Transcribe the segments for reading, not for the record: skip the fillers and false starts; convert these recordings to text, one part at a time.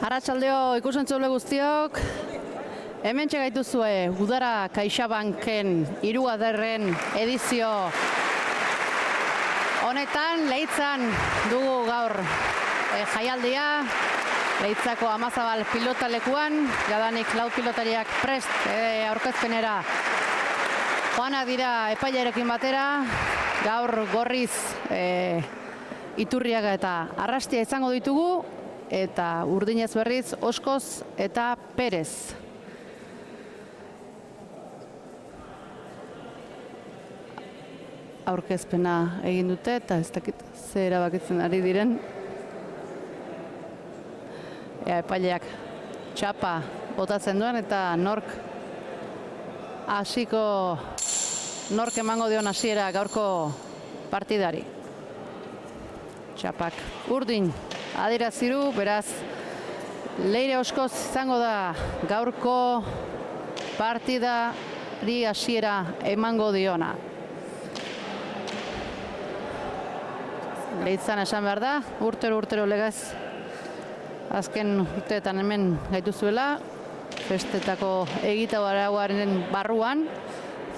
Arratsaldeo ikusentzule guztiok, hemen txegaituzue Udara CaixaBanken 3. edizio honetan Leitzan dugu gaur jaialdia. Leitzako Amazabal pilotalekuan, jadanik 4 pilotariak prest aurkezpenera joanak dira epailearekin batera. Gaur Gorriz, Iturriaga eta Arrastia izango ditugu, eta Urdinez berriz Oskoz eta Perez. Aurkezpena egin dute eta ez dakit ze erabakitzen ari diren. Epaileak txapa botatzen duen eta nork emango dion hasiera gaurko partidari. Txapak urdin adieraziru, beraz Leire Oskoz izango da gaurko partidari hasiera emango diona. Leitzan esan behar da, urtero legaz azken urteetan hemen gaituzuela, festetako egitabarauaren barruan,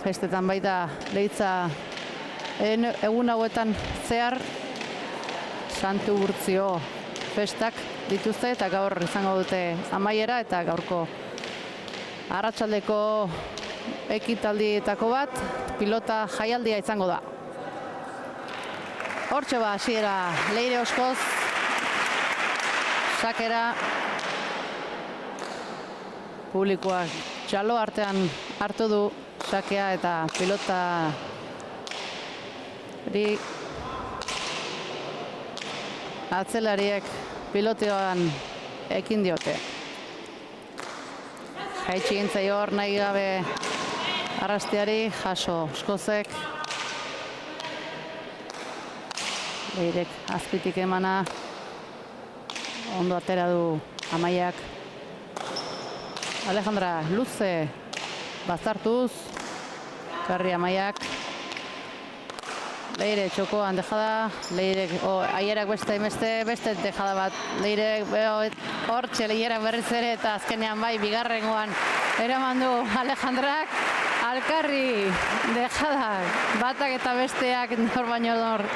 festetan baita Leitza egun hauetan zehar Santu Urtzio festak dituzte eta gaur izango dute amaiera eta gaurko arratsaldeko ekitaldietako bat pilota jaialdia izango da. Hortxe ba hasiera Leire Oskoz, sakera publikoak txalo artean hartu du sakea eta pilotari atzelariek piloteoan ekin diote. Jaitsi gintzai hor nahi gabe Arrastiari, jaso Oskozek. Leirek azpitik emana, ondo atera du Amaiak. Alejandra luze bazartuz, karri Amaiak. Leire txokoan dejada, Leirek, aierak beste dejada bat. Leirek hortxe Leirak berriz ere eta azkenean bai bigarrengoan eraman du Alejandrak. Alkarri dejada, batak eta besteak nor baino nor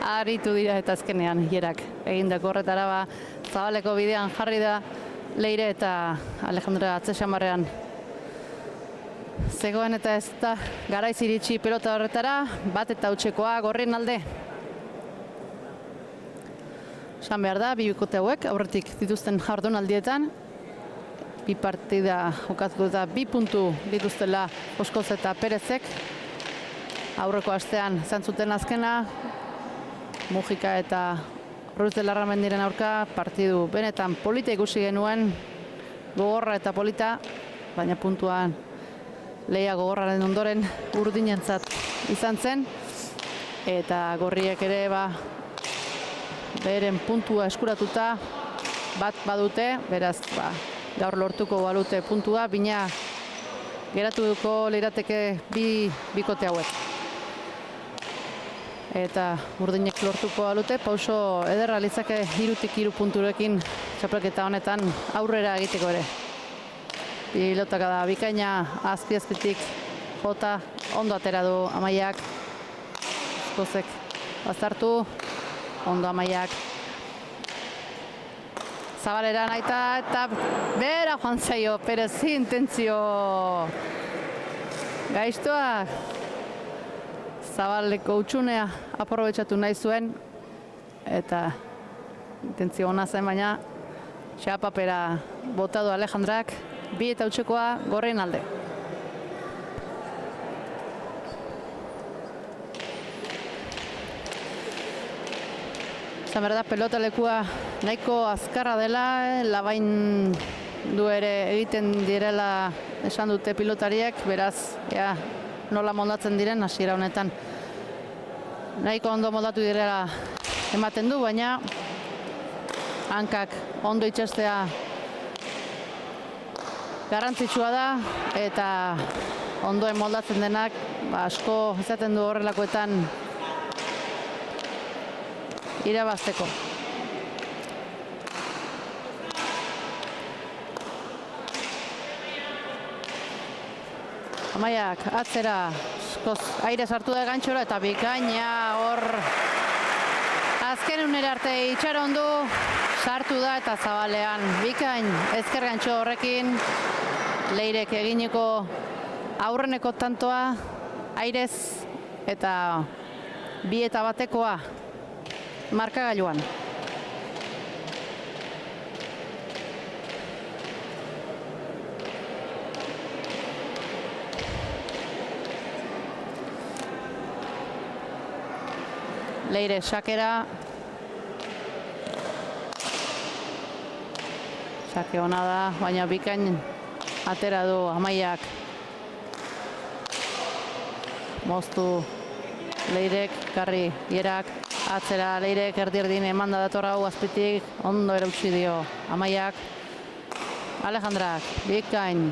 aritu dira eta azkenean hierak egindako horretara ba zabaleko bidean jarri da Leire eta Alejandra atzesamarrean zegoen eta ez da garaiz iritsi pelota horretara, bat eta hutsekoa Gorrien alde. Esan behar da, bi bikote hauek aurretik dituzten jardunaldietan, bi partida jokatu eta 2 puntu dituztela Oskoz eta Perezek. Aurreko astean izan zuten azkena, Mujika eta Ruiz de Larramendiren aurka partidu benetan polita ikusi genuen, gogorra eta polita, baina puntuan lehia gogorraren ondoren urdinentzat izan zen, eta Gorriek ere beren puntua eskuratuta bat badute, beraz gaur lortuko balute puntua, bina geratuko lirateke bikote hauek. Eta urdinek lortuko balute, pauso ederra litzake 3 punturekin txapelketa honetan aurrera egiteko ere. Pilotaka da bikaina azpitik jota, ondo atera du Amaiak. Oskozek bazartu, ondo Amaiak. Zabalera naita eta bera joan zaio, Perez intentzio gaiztoa. Zabaleko utxunea aprobetxatu nahi zuen eta intentzio ona zen, baina txapapera botadu Alejandrak, 2 eta hutsekoa Gorrien alde. Zan berda, pelota lekua nahiko azkarra dela, labain du ere egiten direla esan dute pilotariek, beraz, nola moldatzen diren hasiera honetan. Nahiko ondo moldatu direla ematen du, baina hankak ondo itxestea garrantzitsua da, eta ondoen moldatzen denak asko izaten du horrelakoetan irabazteko. Amaiak atzera, aire sartu da gantxora eta bikaina hor azken unera arte itxaron du, sartu da eta zabalean bikain ezker gantxo horrekin Leirek eginiko aurreneko tantoa airez eta 2-batekoa markagailuan. Leire sakera. Sake ona da, baina bikain atera du Amaiak. Moztu Leirek, karri Ierak, atzera Leirek erdi-erdin emanda datorra hau azpitik, ondo erautsi dio Amaiak. Alejandrak, bikain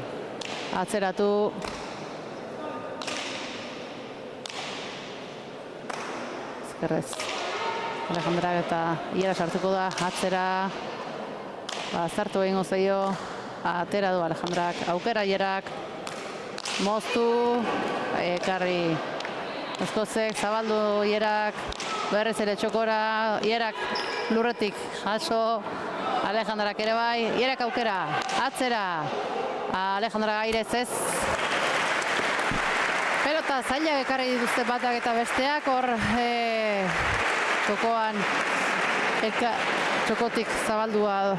atzeratu. Ezkerrez. Alejandrak eta Iera sartuko da, atzera. Zartu egingo zaio, atera du Alejandrak, aukera Ierak. Moztu, karri Eskozek, zabaldu Ierak, berriz ere txokora, Ierak lurretik jaso, Alejandrak ere bai, Ierak aukera, atzera, Alejandrak airez ez. Pelota zailak ekarri dituzte batak eta besteak, hor txokoan, txokotik zabaldua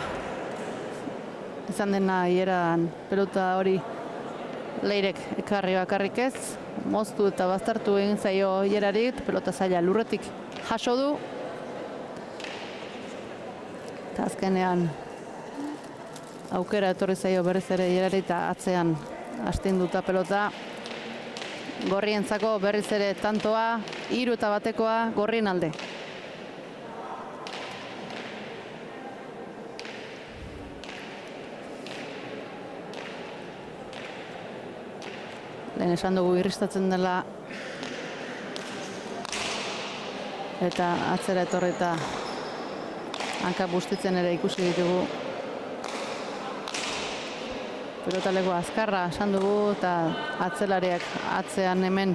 izan dena Ieran pelota hori Leirek ekarri bakarrik ez, moztu eta baztertu egin zaio Ierarik, pelota zaila lurretik jaso du. Eta azkenean aukera etorri zaio berriz ere Ierari eta atzean astinduta pelota. Gorrientzako berriz ere tantoa, 3-batekoa Gorrien alde. Lehen esan dugu irristatzen dela eta atzera etorri eta hanka bustitzen ere ikusi ditugu. Pelotaleko azkarra esan dugu eta atzelariak atzean hemen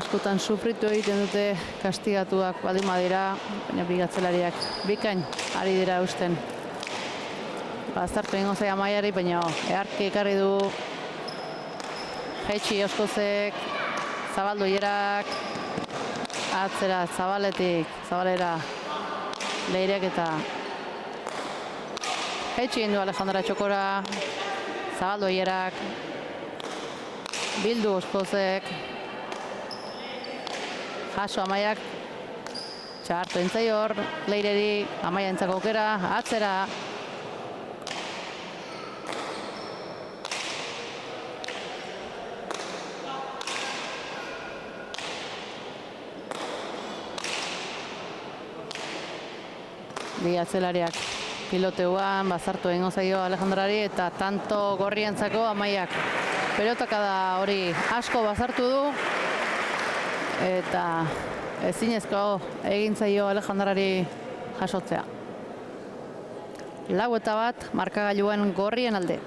askotan sufritu egiten dute kastigatuak baldin badira, baina bi atzelariak bikain ari dira eusten. Baztertu egingo zaia Amaiari, baina eharki ekarri du Jaitsi Eskozek, zabaldu Ierak, atzera zabaletik, zabalera Leirek eta jaitsi egin du Alejandra txokora, zabaldu Ierak, bildu Eskozek, jaso Amaiak, txartu entzai hor, Leireri, Amaia entzako aukera, atzera, bi atzelariak piloteuan, bazartu egingo zaio Alejandrari eta tanto Gorrientzako Amaiak pelotakada hori asko bazartu du eta ezinezko egin zaio Alejandrari jasotzea. 4-1 markagailuen Gorrien alde.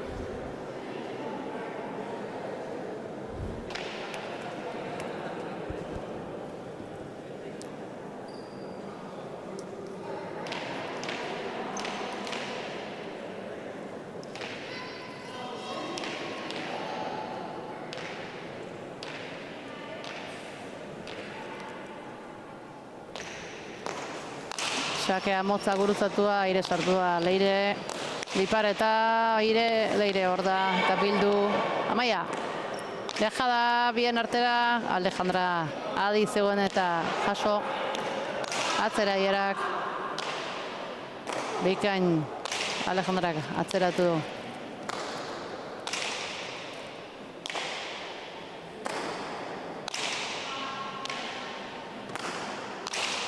Sakea motza gurutzatua, aire sartua Leire, Lipareta, aire, Leire hor da, eta bildu, Amaia. Dejada bien artera, Alejandra adi zegoen eta jaso, atzera Ierak, bikain Alejandrak atzeratu du.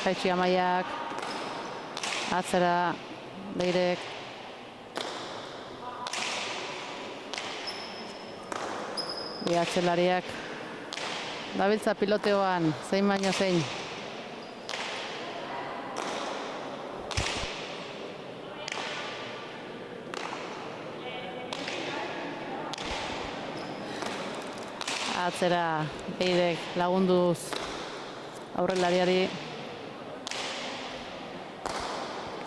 Jaitsi Amaiak, atzera Leirek, bi atzelariak dabiltza piloteoan, zein baino zein. Atzera Leirek lagunduz aurrelariari.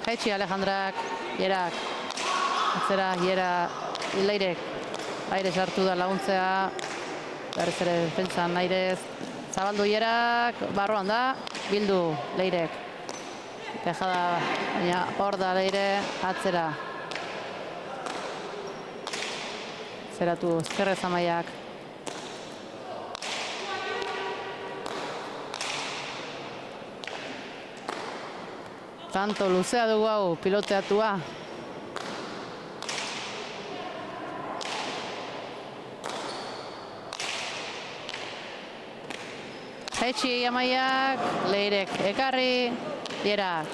Jaitsi Alejandrak, Jerak. Atzera Jera Leirek. Aire sartu da laguntzea. Berriz ere defentsan Airez. Zabaldu Jerak, barruan da. Bildu Leirek. Dejada, baina hor da Leire, atzera. Zeratu ezkerrez Amaiak. Tanto luzea dugu hau, piloteatua. Jaitsi Amaiak, Leirek ekarri, Jerak.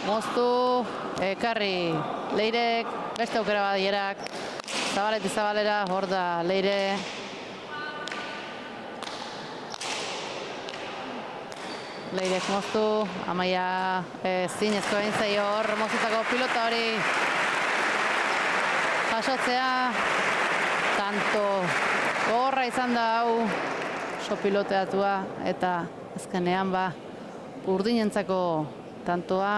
Moztu, ekarri, Leirek, beste aukera bat Jerak. Zabaleti Zabalera, hor da Leire. Leirek moztu, Amaia zinezko egin zaio hor, moztutako pilota hori jasotzea. Tanto gogorra izan da hau, oso piloteatua, eta azkenean urdinentzako tantoa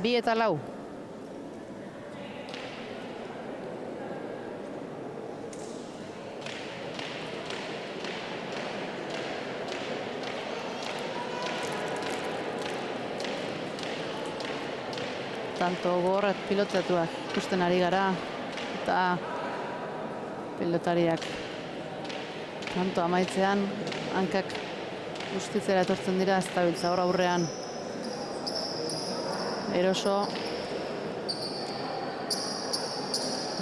2-4. Tanto gogorrak piloteatuak ikusten ari gara, eta pilotariak tanto amaitzean hankak guztitzera etortzen dira, ez da biltza hor aurrean eroso.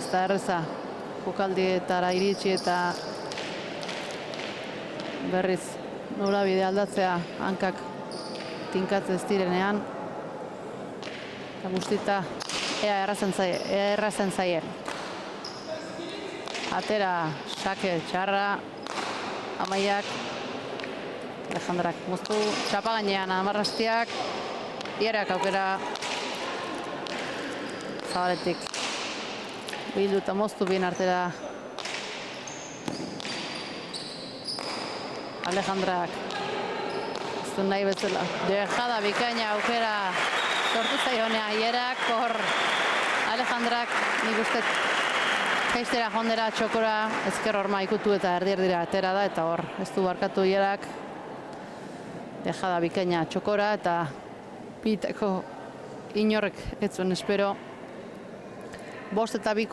Ez da erreza jokaldietara iritsi eta berriz norabide aldatzea hankak tinkatzen ez direnean. Eta guztita ea errazen zaie. Atera, sake, txarra, Amaiak, Alejandrak moztu, txapa gainean Amarrastiak, Jerak aukera, Zabaletik bildu eta moztu bien artera Alejandrak, ez du nahi betzela, dejada bikaina aukera sortu zaionea Jerak, hor Alejandrak nik uste jaistera jondera txokora, ezker horma ikutu eta erdi-erdira atera da, eta hor ez du barkatu Jerak. Dejada bikaina txokora eta biteko inorrek ez zuen espero. 5-2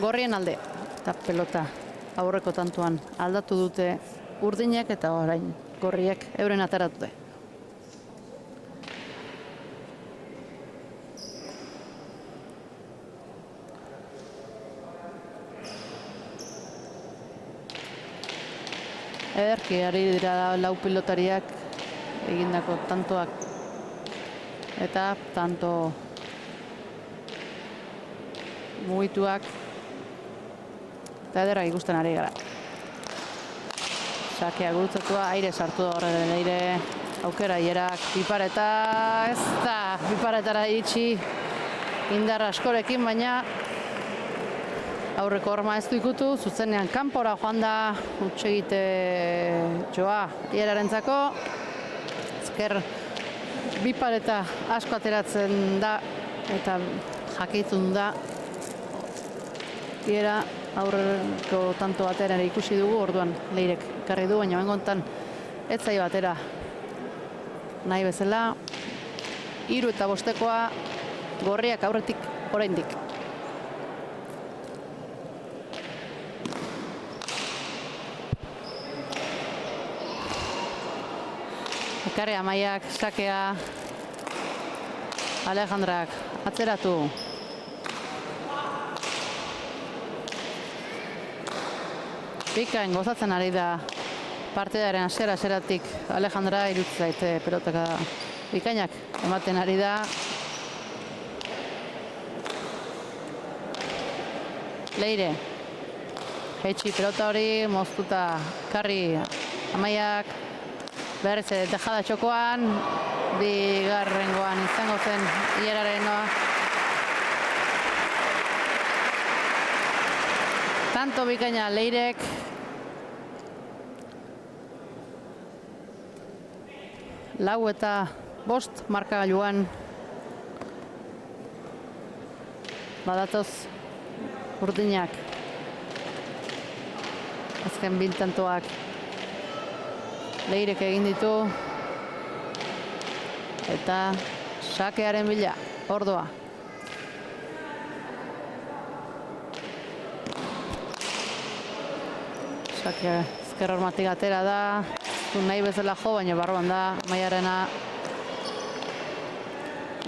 gorrien alde. Eta pelota aurreko tantuan aldatu dute urdinek eta orain gorriek euren ataratu dute. Ederki ari dira lau pilotariak egindako tantoak eta tanto mugituak eta ederrak ikusten ari gara. Sakea gurutzatua, aire sartu da horren aire aukera Jerak, pipareta ez da piparetara itxi indar askorekin, baina aurreko horma ez du ikutu, zuzenean kanpora joan da hutsegite joa Jerarentzako. Ezker bipareta asko ateratzen da eta jakitun da Jera aurreko tanto batera ere ikusi dugu, orduan Leirek ekarri du, baina bengontan ez zaio batera nahi bezala. 3-5 gorriak aurretik oraindik. Ekarri Amaiak, sakea, Alejandrak, atzeratu. Bikain gozatzen ari da partidaren hasieratik Alejandra, iruditzen zaite pelotaka bikainak ematen ari da. Leire, jaitsi pelota hori, moztuta karri Amaiak, berriz dejada txokoan, bigarrengoan izango zen Jerarenoa. tanto bikaina Leirek. Lau eta 5 markagailuan. Badatoz urdinak. Azken biltantoak Leirek egin ditu. Eta sakearen bila, ordoa. Sake ezker hormatik atera da. Nahi bezala jo, baina barruan da Amaiarena.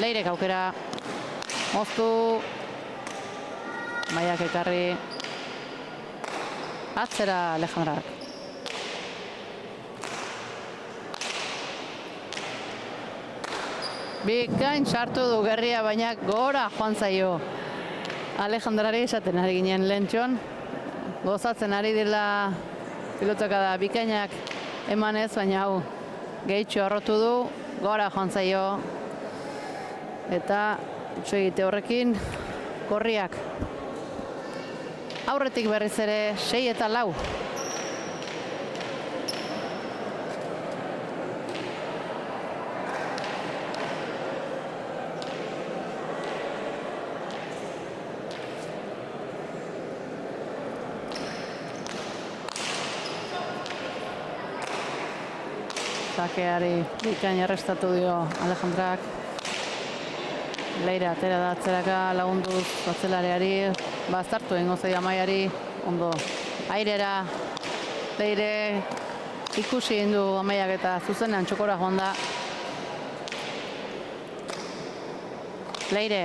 Leirek aukera. Moztu. Amaiak ekarri. Atzera Alejandrak. Bikain sartu du Gerria, baina gora joan zaio. Alejandrari esaten ari ginen lehentxon. Gozatzen ari dela pilotaka da bikainak emanez, baina hau gehitxo arrotu du, gora joan zaio. Eta utxo egite horrekin, Gorriak. Aurretik berriz ere 6 eta 4. Sakeari bikain errestatu dio Alejandrak. Leire atera da atzeraka lagunduz batzelareari. Baztartu egingo zaio Amaiari. Ondo airera. Leire ikusi egin du Amaiak eta zuzenean txokora joan da. Leire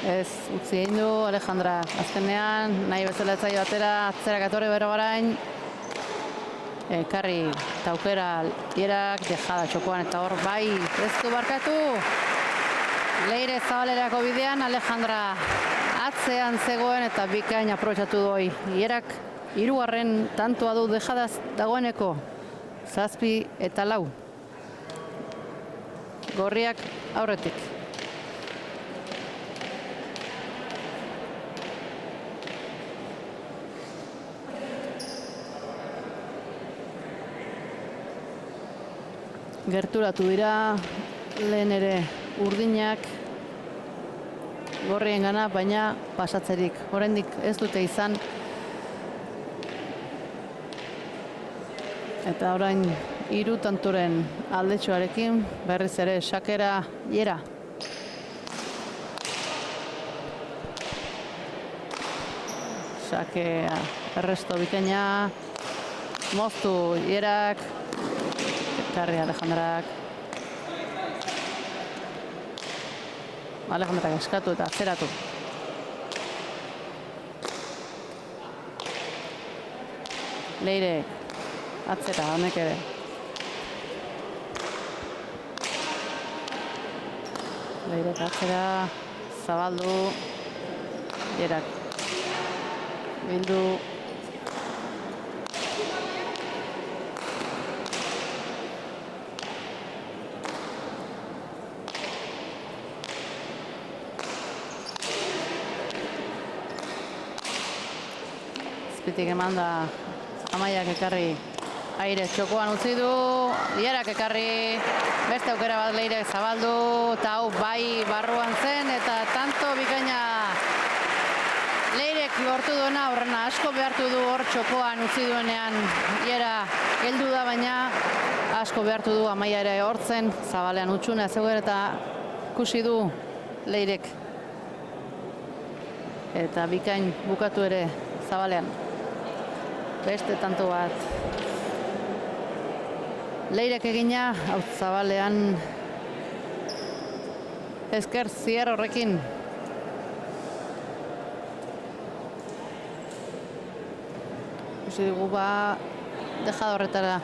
ez utzi egin du Alejandra. Azkenean nahi bezala ez zaio atera atzerak atorri bero garain. Karri eta aukera Lierak dejada txokoan eta hor bai ez du barkatu. Leire Zabalerako bidean Alejandra atzean zegoen eta bikain aprobetxatu doi. Lierak 3. tantoa du dejadaz dagoeneko. 7 eta 4. Gorriak aurretik. Gerturatu dira, lehen ere urdinak Gorrien gana, baina pasatzerik. Oraindik ez dute izan. Eta orain 3 tantoren aldetxoarekin berriz ere sakera Liera. Sakea erresto bikaina. Moztu Lierak. Karri Alejandrak. Alejandrak eskatu eta atzeratu. Leire atzera, honek ere. Leire atzera, zabaldu. Lierak bildu. Azpitik eman da Amaiak ekarri aire txokoan utzi du. Lierak ekarri beste aukera bat Leirek zabaldu. Eta hau bai barruan zen eta tanto bikaina Leirek lortu duena horrena asko behartu du hor txokoan utzi duenean. Liera heldu da baina asko behartu du Amaia ere hortzen. Zabalean utxuna zegoen eta ikusi du Leirek. Eta bikain bukatu ere Zabalean. Beste tanto bat. Leirek egina, hau Zabalean ezker zier horrekin. Ikusi dugu dejada horretara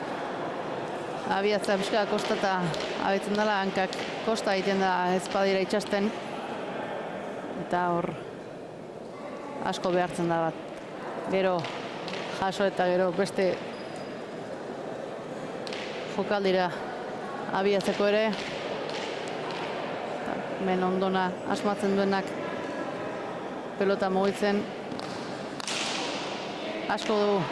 abiatzea pixka kostata abitzen dela, hankak kosta egiten da ez badira itxasten. Eta hor asko behartzen da bat. Gero jaso eta gero beste jokaldira abiatzeko ere. Men ondona asmatzen duenak pelota mugitzen. asko du.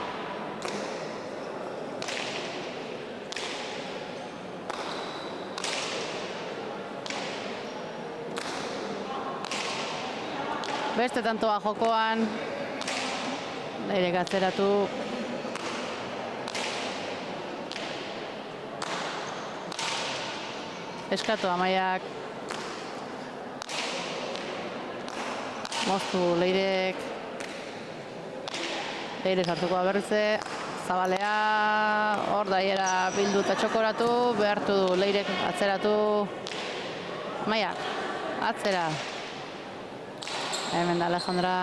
Beste tantoa jokoan. Leirek atzeratu. Eskatu Amaiak. Moztu Leirek. Leire sartuko da berrize. Zabalea. Hor daiera bildu eta txokoratu. Behartu du Leirek atzeratu. Amaiak. Atzera. Hemen da Alejandra.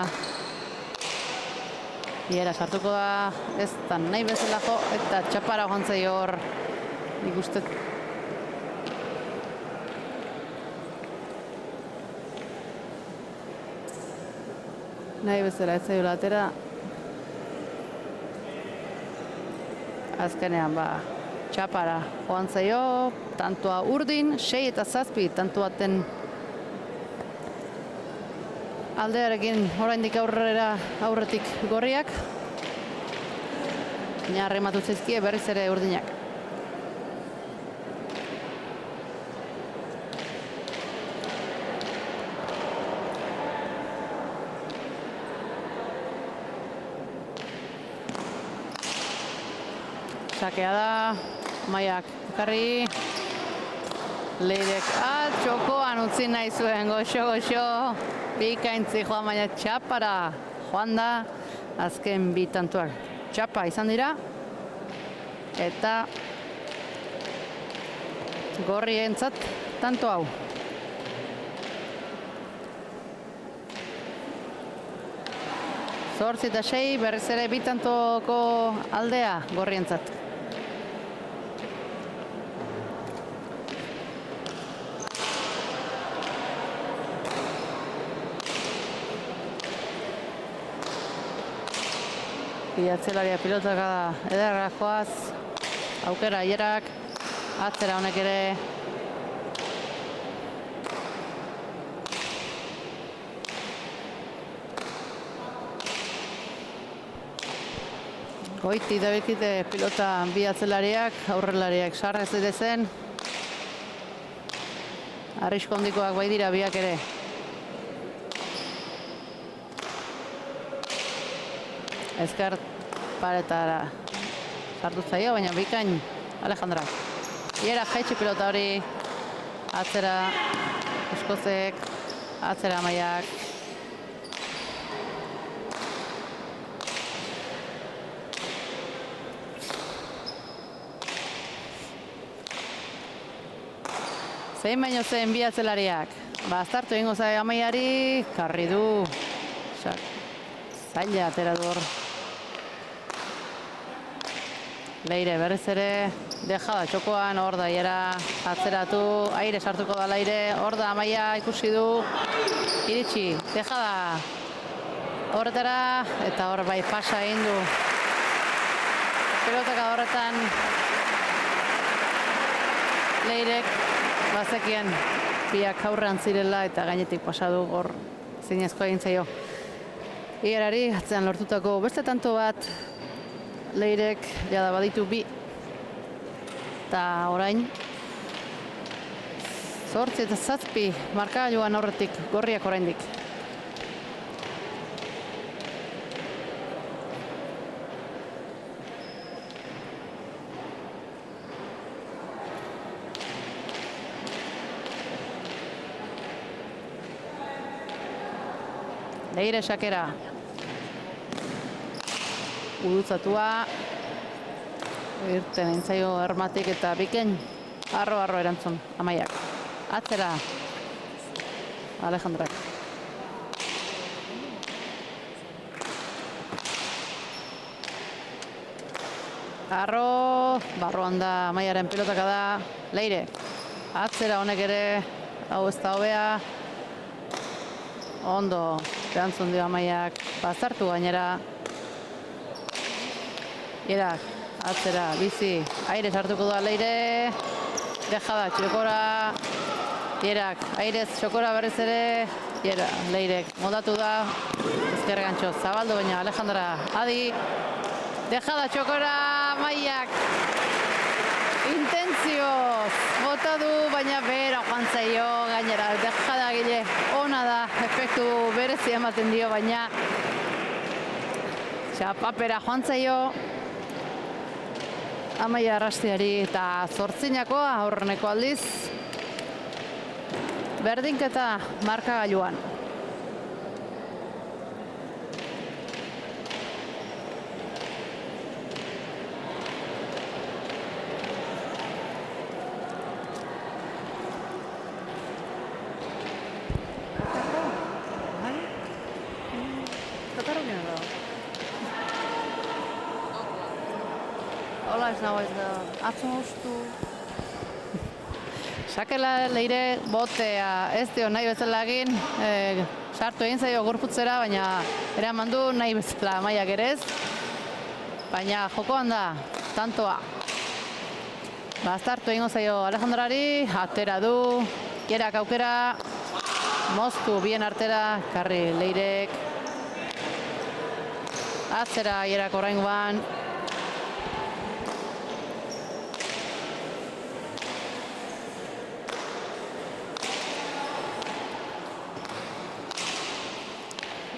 Iera sartuko da. Ez da nahi bezala jo. Eta txapara joantzei hor. Ikustet. Nahi bezala ez zaiola atera. Azkenean txapara joan zaio. Tantoa urdin, 6 eta 7 tantoaten aldearekin oraindik aurretik gorriak. Baina matu zaizkie berriz ere urdinak. Sakea da, Amaiak ekarri. Leirek txokoan utzi nahi zuen, goxo. Bikaintzi joan baina txapara joan da. Azken bi tantuak txapa izan dira. Eta gorrientzat tanto hau. Zortzi eta 6 berriz ere bi tantoko aldea gorrientzat. Atzelaria pilotaka da ederra joaz. Aukera Ierak. Atzera honek ere. Goiti dabilkite pilota bi atzelariak, aurrelariak sarrez edezen. Arrisko hondikoak bai dira biak ere. Ezker paretara sartu zaio, baina bikain Alejandra. Iera jaitsi pilota hori. Atzera Eskozek. Atzera Amaiak. Zein baino zen bi atzelariak. Aztartu egingo zaio Amaiari. Karri du. Zaila atera du hor. Leire berriz ere dejada txokoan, hor da Iera atzeratu, aire sartuko da Leire, hor da Amaia ikusi du, iritsi, dejada horretara, eta hor bai pasa egin du. Pelotaka horretan Leirek bazekien biak aurrean zirela eta gainetik pasadu hor zinezko egin zaio. Ierari atzean lortutako beste tanto bat Leirek jada baditu bi. Eta orain 8 eta 7 markagailuan aurretik gorriak oraindik. Leire sakera. Udutzatua. Irten entzaio armatik eta bikain. Arro erantzun Amaiak. Atzera. Alejandrak. Arro. Barruan da Amaiaren pilotaka da. Leire. Atzera honek ere. Hau ez da hobea. Ondo. Erantzun dio Amaiak. Bazartu gainera. Ierak, atzera, bizi, aire sartuko da Leire, dejada, txokora, Ierak, airez, txokora berriz ere, Leirek modatu da, ezker gantxo zabaldu, baina Alejandra adi, dejada txokora Amaiak, intentzioz, bota du, baina bera joan zaio, gainera, dejada gile, ona da, efektu berezi ematen dio, baina papera joan zaio, Amaia Arrastiari eta zortzinakoa aurreneko aldiz, berdinketa markagailuan. Hola, ez nago ez da, atzo hostu. Sakela Leire botea ez dio nahi bezala egin, sartu egin zaio gorputzera, baina eraman du nahi bezala Amaiak ere ez. Baina jokoan da, tantoa. Bastartu egingo zaio Alejandrari, atera du, Gerak aukera, moztu bien artera, karri Leirek. Atzera Gerak oraingoan.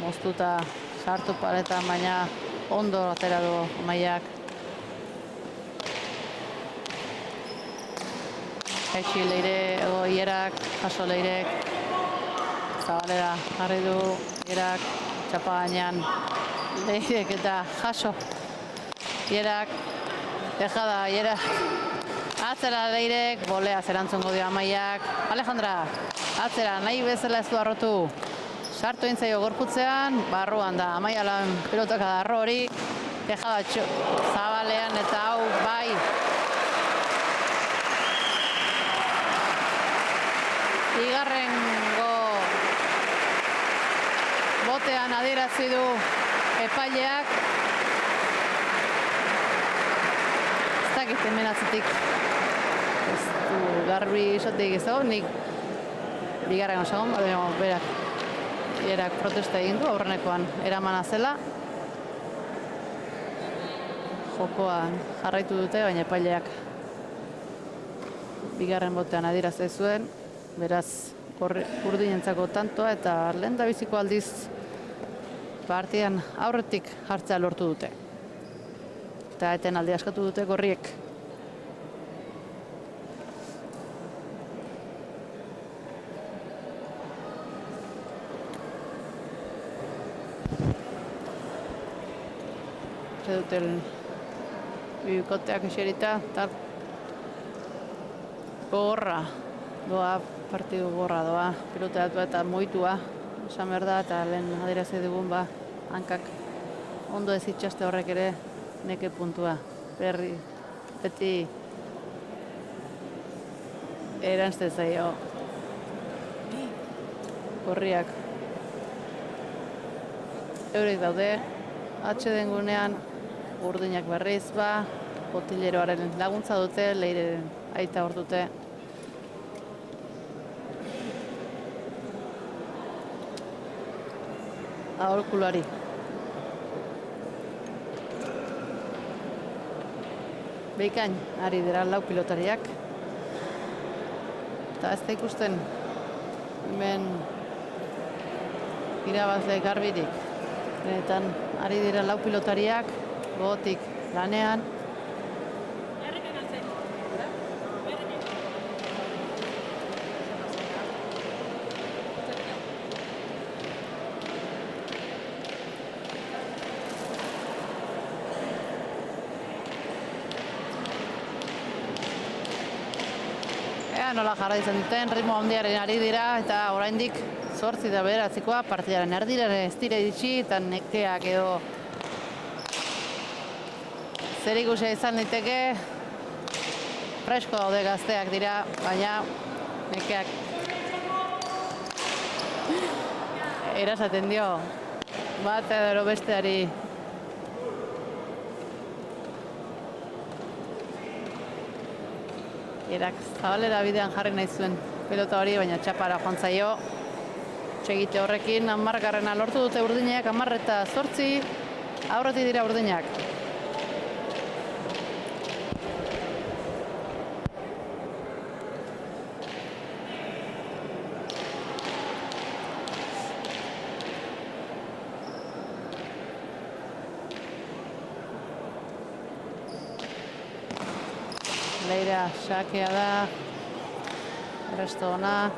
Moztuta sartu paretan, baina ondo atera du Amaiak. Etxi Leire, Gerak, jaso Leirek. Zabalera jarri du Gerak, txapa gainean Leirek eta jaso. Gerak, dejada Gerak. Atzera Leirek, bolea zerantzungo dio Amaiak. Alejandra, atzera, nahi bezala ez du arrotu. Sartu egin zaio gorputzean, barruan da, Amaia lan pilotaka da arro hori, dejada zabalean eta hau bai. Bigarrengo botean adierazi du epaileak. Ez dakit hemen atzetik. Ez du garbi isotik ez dago, nik bigarrengo segon, berak. Gerak protesta egin du, aurrenekoan eramana zela. Jokoan jarraitu dute, baina epaileak bigarren botean adierazi zuen. Beraz, urdinentzako tantoa eta lehendabiziko aldiz partidan aurretik jartzea lortu dute. Eta eten aldi askatu dute gorriek. Duten bikoteak eserita eta gogorra doa, partidu gogorra doa, piloteatua eta moitua esan behar da, eta lehen adierazi dugun hankak ondo ez itxaste horrek ere neke puntua berri beti eranzten zaio gorriak eurek daude atxeden gunean. Urdinak berriz botileroaren laguntza dute, Leiren aita hor dute. Aholkulari. Beikain, ari dira lau pilotariak. Eta ez da ikusten hemen irabazle garbirik. Benetan, ari dira lau pilotariak, gogotik lanean. Nola jarraitzen duten, ritmo handiaren ari dira, eta oraindik 8 da bederatzikoa, partidaren erdirare ez dira iritsi, eta nekeak edo zer ikusia izan liteke, fresko daude gazteak dira, baina nekeak erasaten dio bat edo besteari. Gerak zabalera bidean jarri nahi zuen pilota hori, baina txapara joan zaio. Segite horrekin 10. lortu dute urdinek, 10-8, aurretik dira urdinak. Leira sakea da, resto ona,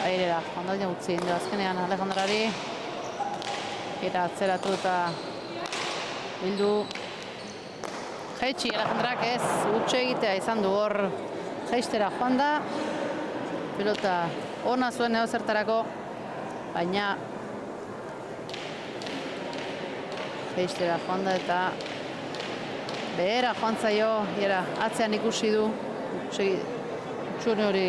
airera, ondaldien utzi indio azkenean Alejandrari, eta atzeratu eta bildu. Jaitsi Alejandrak ez, utxe egitea izan du hor, jaistera joan da, pilota ona zuen neozertarako, baina jaistera joan da eta behera joan zaio, atzean ikusi du, utxune hori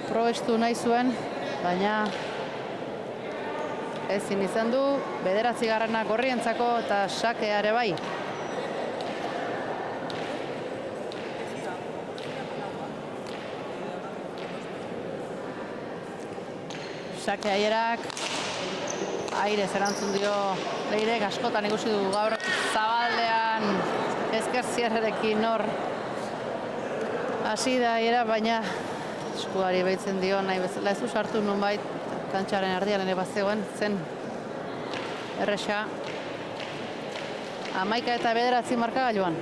probestu nahi zuen, baina ezin izan du, 9. gorrientzako eta sakea ere bai. Sake aierak, aire erantzun dio Leirek, askotan ikusi du gaur zabaldean ezkerziarrekin hor hasi da aiera, baina eskuari behitzen dio nahi bezala ez du sartu nonbait kantxaren erdian ere bazegoen zen erresa. 11 eta 9 markagailuan.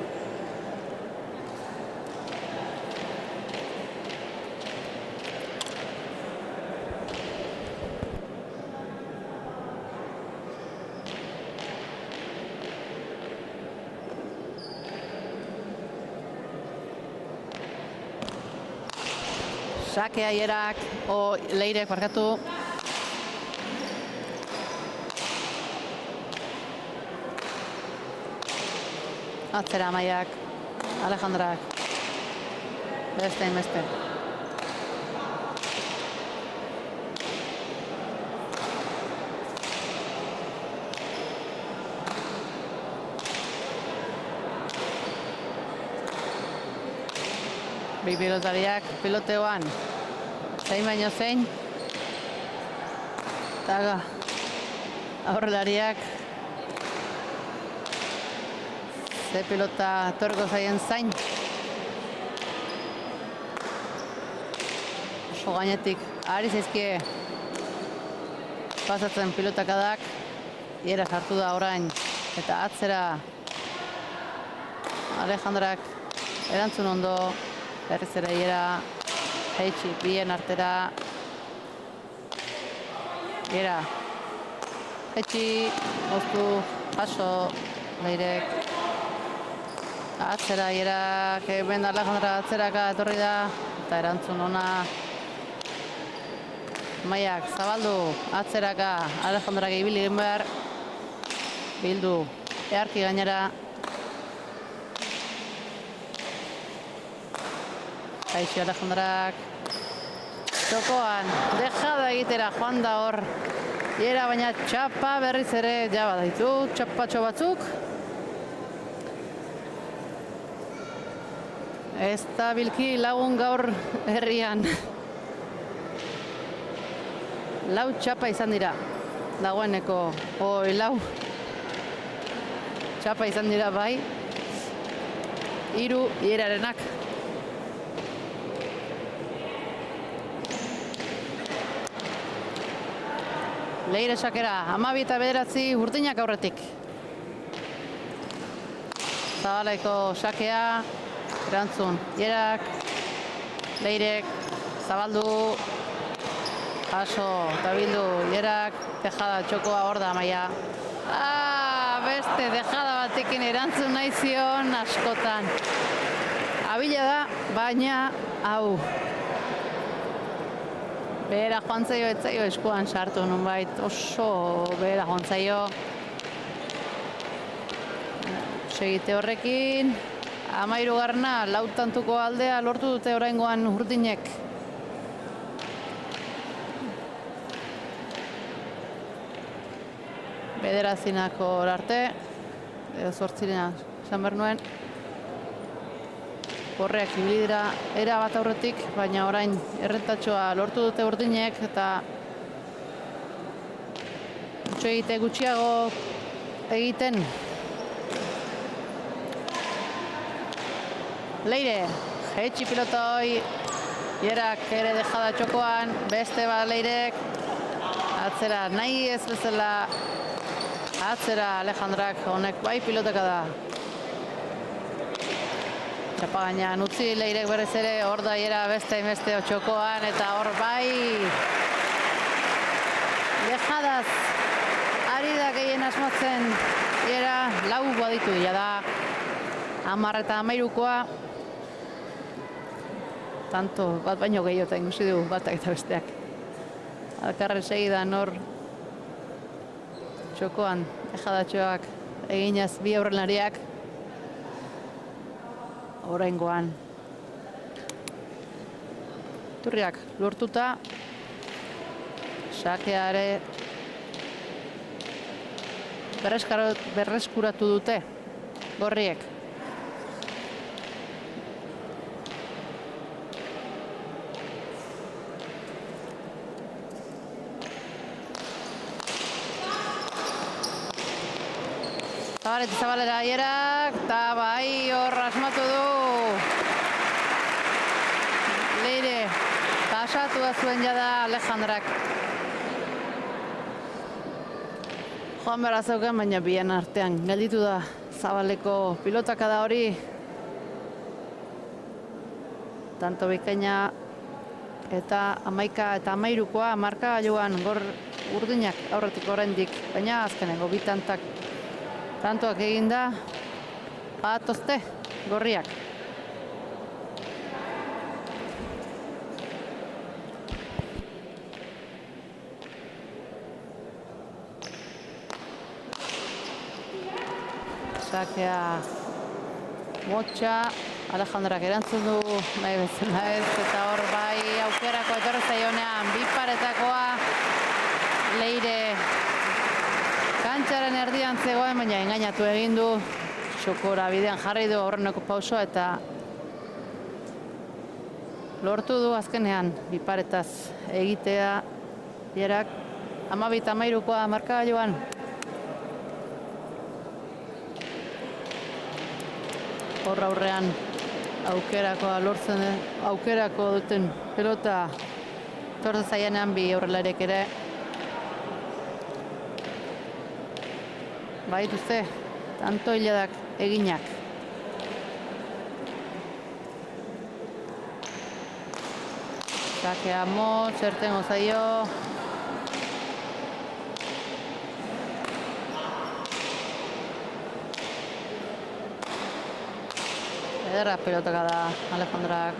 Sake aierak, Leirek barkatu. Atzera Amaiak, Alejandrak, beste inbeste. Bi pilotariak piloteoan, zein baino zein, eta aurrelariak ze pilota torko zaien zain. Oso gainetik ari zaizkie pasatzen pilotakadak, iera sartu da orain, eta atzera Alejandrak erantzun ondo, berriz ere iera, jaitsi bien artera, iera, jaitsi, oztu, paso, Leirek, atzera iera, hemen Alejandra atzeraka etorri da, eta erantzun ona, Maiak zabaldu, atzeraka Alejandrak ibili egin behar, bildu, earki gainera, Kaixo Alejandrak txokoan, dejada egitera joan da hor. Iera baina txapa berriz ere jaba daitu, txapatxo batzuk. Ez da bilki lagun gaur herrian. Lau txapa izan dira, dagoeneko, lau. Txapa izan dira bai, 3 Ierarenak. Leire sakera, 12 eta 9 urdinak aurretik. Zabalaiko sakea, erantzun, Ierak, Leirek, zabaldu, paso, eta bildu, Ierak, dejada txokoa hor da Amaia. Beste dejada batekin erantzun nahi zion askotan. Abila da, baina hau. Behera joan zaio, ez zaio eskuan sartu nunbait, oso behera joan zaio. Segite horrekin, 13. lautantuko aldea lortu dute oraingoan urdinek. Bederazinako arte, edo 8 esan behar nuen. Gorriak ibilidira era bat aurretik, baina orain errentatxoa lortu dute urdinek eta egite gutxiago egiten. Leire, jaitsi pilotoi, Jerak ere dejada txokoan, beste bat Leirek, atzera nahi ez bezala, atzera Alejandrak, honek bai pilotaka da. Txapa gainean utzi Leirek berez ere, hor da Jera beste txokoan, eta hor bai dejadaz ari da gehien asmatzen Jera, lau baditu dira da 10 eta 13koa, tanto bat baino gehiota ikusi dugu batak eta besteak. Alkarren segidan hor txokoan dejadatxoak eginaz bi aurrenariak oraingoan. Turriak lortuta, sakeare berreskuratu dute gorriek. Zabalera Jerak, eta bai hor asmatu du. Leire, pasatu da zuen jada Alejandrak. Joan behar zeuken, baina bien artean gelditu da Zabaleko pilotaka da hori. Tanto bikaina eta 11 eta 13koa marka joan gor urdinak aurretik oraindik, baina azkenengo bi tantoak eginda batozte gorriak. Sakea motxa, Alejandrak erantzun du, nahi bezala ez, eta hor bai aukerako etorri zaionean, bi paretakoa Leire kantxaren erdian zegoen, baina engainatu egin du, txokora bidean jarri du aurreneko pausoa eta lortu du azkenean bi paretaz egitea Jerak 12 eta 13koa marka joan. Hor aurrean aukerakoa lortzen, aukerako duten pelota torzen zaienean bi aurrelarek ere baituzte, tanto hiladak eginak. Sakea motz, zertengo zaio. Ederra pelotaka da Alejandrak.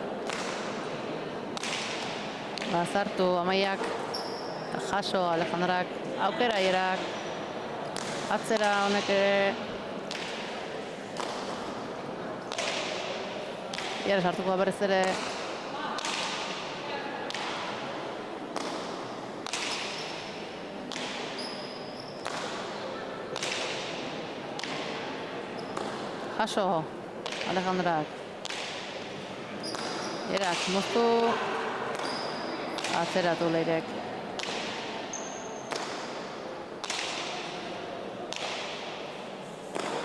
Bazartu Amaiak, jaso Alejandrak, aukera Jerak. Atzera honek ere Jera sartuko berriz ere jaso Alejandrak. Jerak moztu, atzeratu Leirek.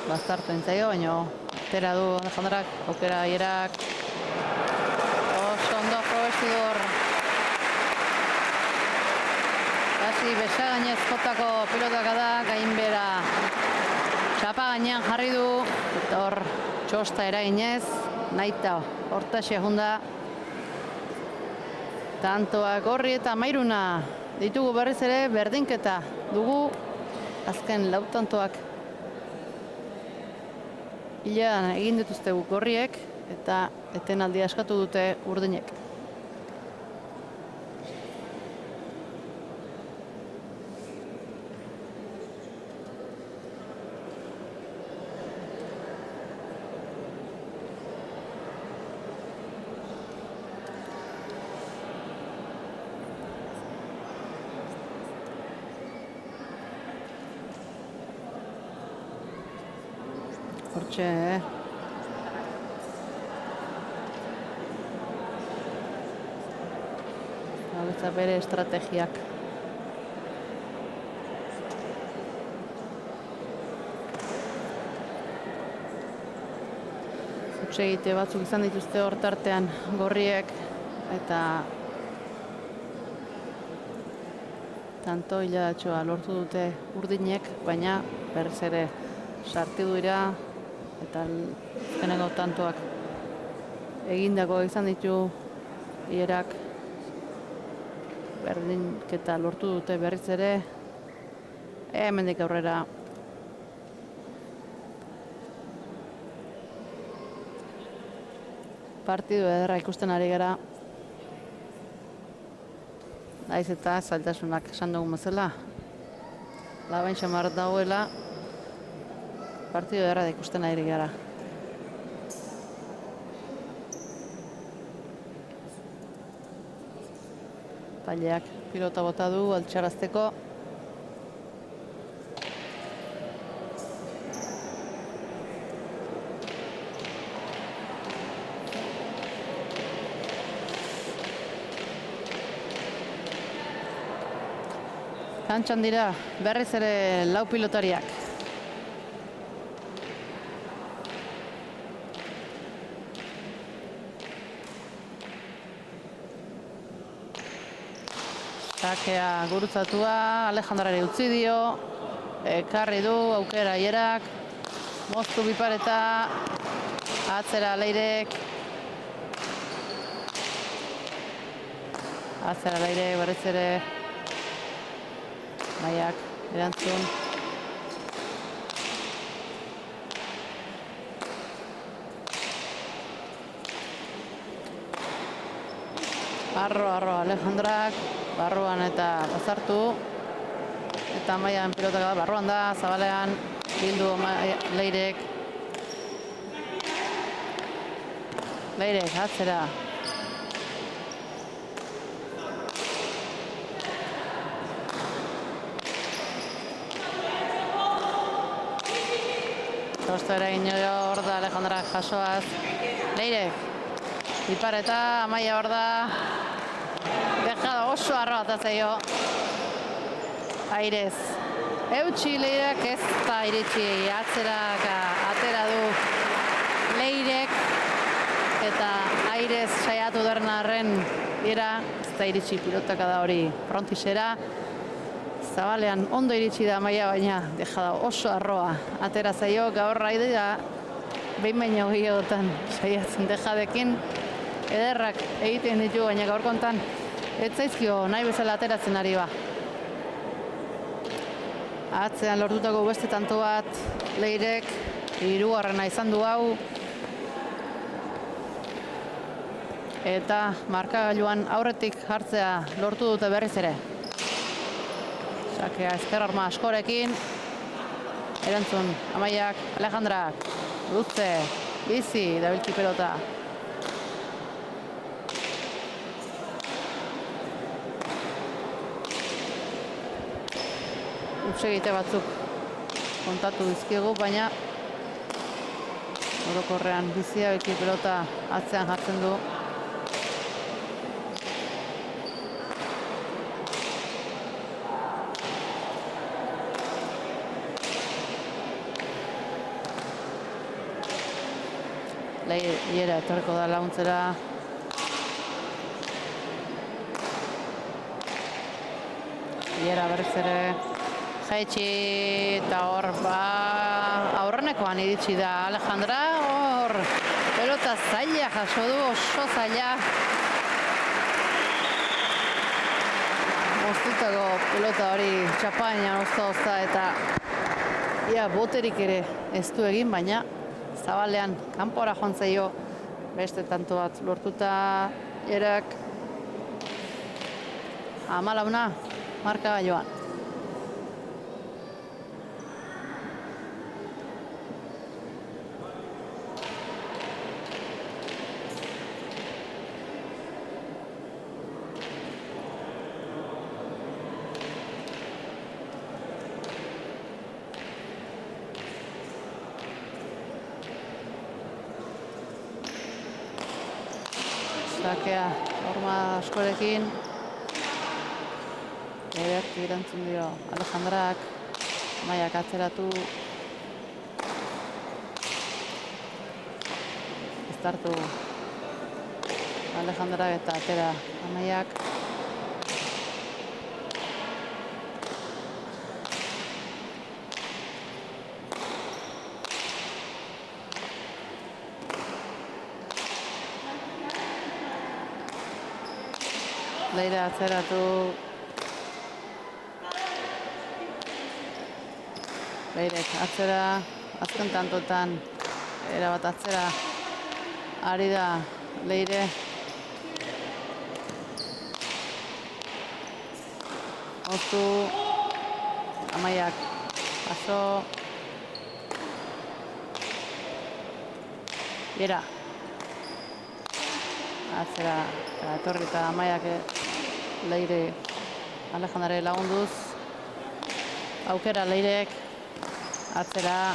Baztartu entzaio, baina atera du Alejandrak, aukera Jerak. Oso ondo probestu du hor. Hasi besagainez jotako pilotaka da, gainbera txapa gainean jarri du, eta hor txosta eraginez, nahita hortaxia junda. Tantoak gorri eta 13 ditugu berriz ere, berdinketa dugu azken lau tantoak. Ilan egin dituzte gorriek eta etenaldia eskatu dute urdinek. Hortxe, eta bere estrategiak. Hutsegite batzuk izan dituzte hor tartean gorriek eta tanto hiladatxoa lortu dute urdinek, baina berriz ere sartu dira eta azkeneko tantoak egindako izan ditu hierak berdinketa lortu dute berriz ere. Hemendik aurrera partidu ederra ikusten ari gara. Naiz eta zailtasunak esan dugun bezala. Labain xamar dagoela. Partidu ederra ikusten ari gara. Paileak pilota bota du altxarazteko. Kantxan dira berriz ere lau pilotariak. Sakea gurutzatua, Alejandrari utzi dio, ekarri du aukera hierak, moztu bipareta, atzera Leirek. Atzera Leirek berriz ere Maiak erantzun. Arro Alejandrak, barruan eta bazartu. Eta Maian pilotaka barruan da, zabalean, bildu Leirek. Leirek, atzera. Tostera inoio hor da Alejandra jasoaz. Leirek, ipareta, Amaia hor da. Dejada oso arroa eta zeio. Airez. Eutxi Leirek ez da iritsi, atzeraka atera du Leirek. Eta Airez saiatu dernarren dira, ez da iritsi pilotaka da hori frontisera. Zabalean ondo iritsi da Maia, baina dejada oso arroa atera zaio. Gaur Aidea behin baino gehiagotan saiatzen dejadekin ederrak egiten ditu, baina gaur kontan ez zaizkio nahi bezala ateratzen ari ba. Atzean lortutako beste tanto bat Leirek, hirugarrena izan du hau. Eta markagailuan aurretik hartzea lortu dute berriz ere. Sakea ezker arma askorekin. Erantzun Amaiak, Alejandrak, Luze, bizi, dabilki pelota. Utsegite batzuk kontatu dizkigu, baina orokorrean bizi, dabilki pelota atzean jartzen du. Leira etorriko da laguntzera. Leira berriz ere jaitsi eta hor aurrenekoan iritsi da Alejandra. Hor pelota zaila jaso du, oso zaila. Moztutako pelota hori txapainan ozta eta ia boterik ere ez du egin, baina zabalean kanpora joan zaio beste tanto bat lortuta erak 14 markagailuan. Sakea horma askorekin. Ederki erantzun dio Alejandrak, Amaiak atzeratu. Estartu Alejandrak eta atera Amaiak. Leire atzeratu. Leirek atzera, azken tantotan erabat atzera ari da Leire. Moztu Amaiak paso. Iera. Atzera etorri eta Amaiak Leire Alejandre lagunduz. Aukera Leirek. Atzera.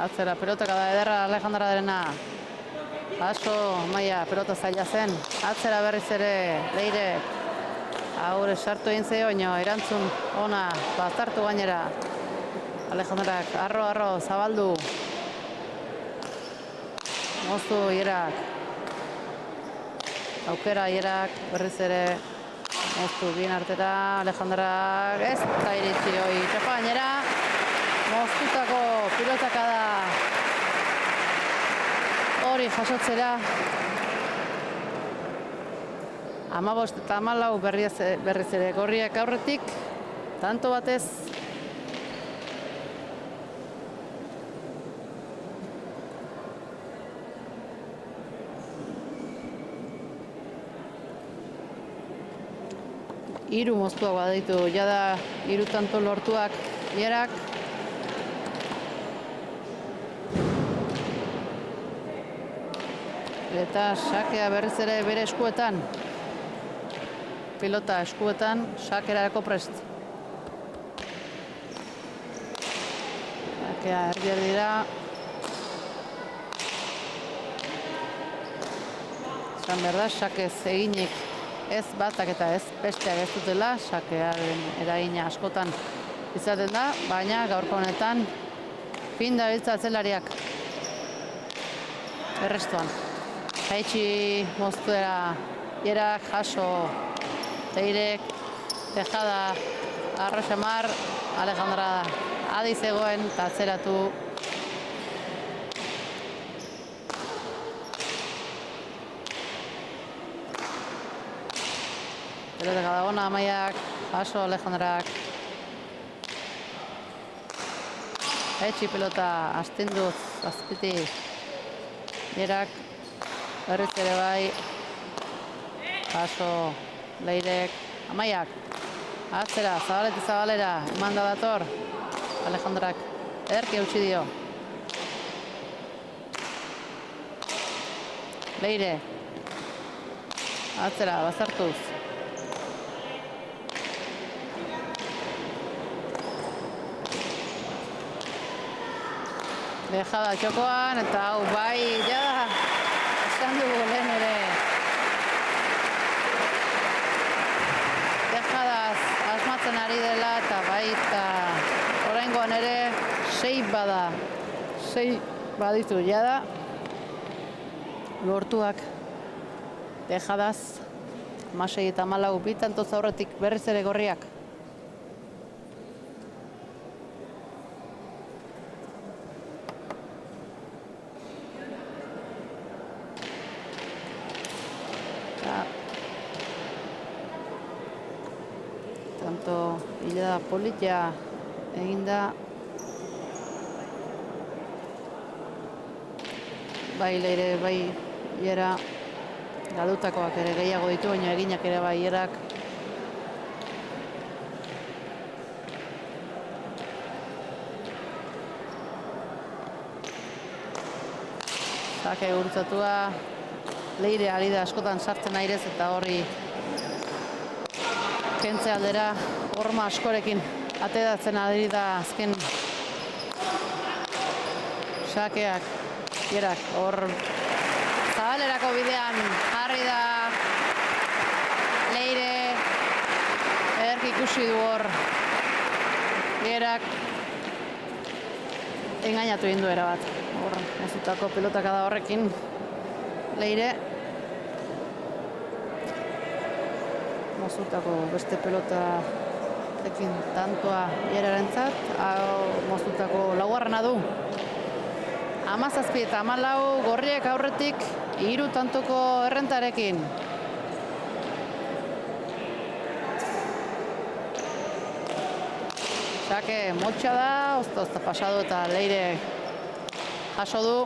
Atzera, pelotaka da ederra Alejandra derena. Paso, Amaia, pelota zaila zen. Atzera berriz ere Leire. Haure sartu egin zehoino, erantzun ona, bazartu gainera. Alejandrak, arro, zabaldu. Moztu, Ierak. Aukera Ierak, berriz ere. Moztu, bien artera, Alejandrak. Ez da iritsi hoi, txapa gainera. Moztutako pilotaka da. Hori jasotzera. 15 eta 14 berriz ere gorriak aurretik. Tanto batez. Hiru moztuak baditu, jada hiru tanto lortuak Ierak. Eta sakea berriz ere bere eskuetan. Pilota eskuetan, sakerarako prest. Sakea erdier dira. Esan behar da, sakez eginik ez batak eta ez besteak ez dutela, sakearen eragina askotan izaten da, baina gaurko honetan fin dabiltza atzelariak errestuan. Jaitsi moztuera Ierak, jaso Leirek, Tejada, Arroxamar, Alejandra adi zegoen eta atzeratu. Peloteka dagona Amaiak, jaso Alejandrak. Jaitsi pelota astinduz azpitik Ierak. Berriz ere bai, paso Leirek, Amaiak, atzera, zabalera, eman da dator, Alejandrak, ederki eutsi dio. Leire, atzera, bazartuz. Dejada txokoan, eta hau bai, jada. Esan dugu lehen ere. Tejadaz asmatzen ari dela eta baita oraingoan ere 6 bada. 6 baditu jada. Lortuak Tejadaz 16 eta 14 bi tantoz aurretik berriz ere gorriak. Hilada politia eginda. Bai Leire, bai Iera. Galutakoak ere gehiago ditu, baina eginak ere bai Ierak. Sake gurtzatua. Leire ari da askotan sartzen airez eta horri kentze aldera horma askorekin atedatzen ari da azken sakeak. Ierak hor atzerako bidean jarri da Leire. Ederki ikusi du hor Lierak engainatu egin du erabat. Hor, mozutako pelotaka da horrekin Leire. Mozutako beste pelota ekin tantoa Lierarentzat. Mozutako laugarrena du. 17 eta 14 gorriek aurretik 3 tantoko errentarekin. Xake motxa da, ozta pasadu eta Leire jaso du.